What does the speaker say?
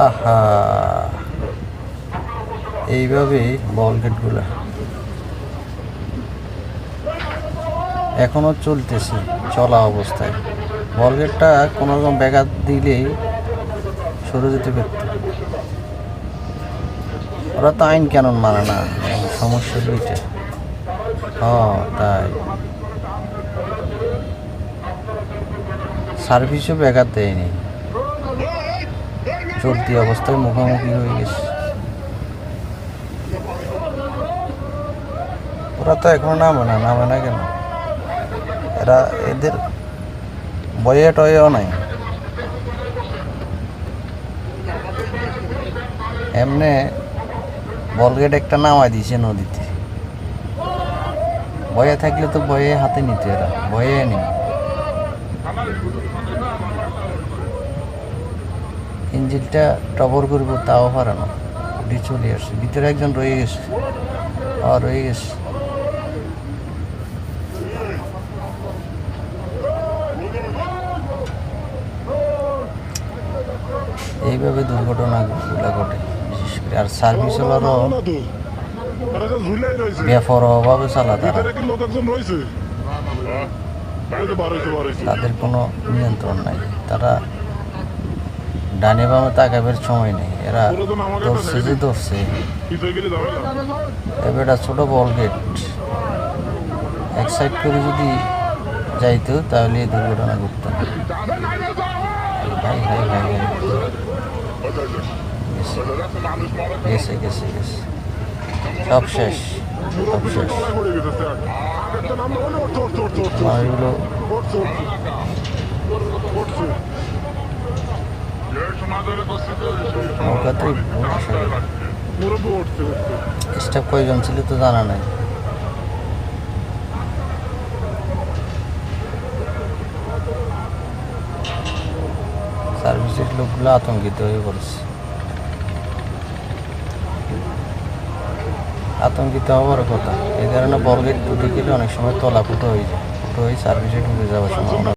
আহা, এইভাবেই বল গেটগুলো এখনো চলতেছে, চলা অবস্থায়। বল গেটটা কোনো রকম ব্যাঘাত দিলেই সরে যেতে পারত। ওরা তো আইন কানুন মানে না, সমস্যা দুইটা। তাই সার্ভিসও ব্যাঘাত দেয়নি, চলতি অবস্থায় মুখোমুখি হয়ে গেছে। ওরা তো এখনো নামে না কেন? এরা এদের বয়ে টয়েও নাই, এমনে বলগেট একটা নামাই দিয়েছে নদীতে। বয়ে থাকলে তো বয়ে হাতে নিত, এরা বয়ে নেই। ইঞ্জিনটা টবর করবো তাও পারে না, উঠে চলে আসছে। ভিতরে একজন রয়ে গেছে, রয়ে গেছে। এইভাবে দুর্ঘটনাগুলো ঘটে বিশেষ করে। আর সার্ভিস হলারও বেপরোয়াভাবে চালা তারা, তাদের কোনো নিয়ন্ত্রণ নাই। তারা ডানে বামে তাকাবের সময় নেই, এরা ধরছে। এবার ছোট বল গেট এক সাইড করে যদি যাইতো তাহলে এই দুর্ঘটনা ঘটত না। গেছে সব শেষ। এগুলো নৌকাতেই স্টাফ কয়জন ছিল তো জানা নাই। সার্ভিসের লোকগুলো আতঙ্কিত হয়ে পড়েছে। আতঙ্কিত হওয়ার কথা, এই কারণে বল গেট টুটে গেলে অনেক সময় তলা ফুটো হয়ে যায়, সার্ভিসে ঢুকে যাওয়ার সম্ভাবনা।